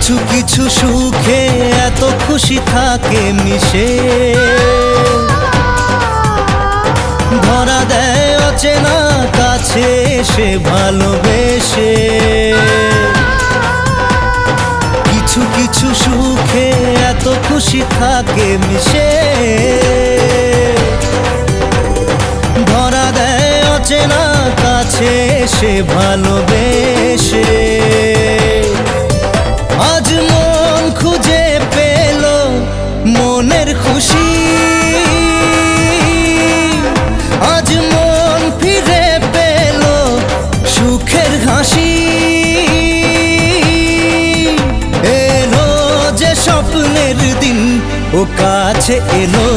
কিছু কিছু সুখে এত খুশি থাকে মিশে, ধরা দেয় অচেনা কাছে এসে ভালোবেসে। কিছু কিছু সুখে এত খুশি থাকে মিশে, ধরা দেয় অচেনা কাছে এসে ভালোবেসে। আজ মন খুঁজে পেল মনের খুশি, আজ মন ফিরে পেল সুখের হাসি। এলো যে স্বপ্নের দিন ও কাছে এলো।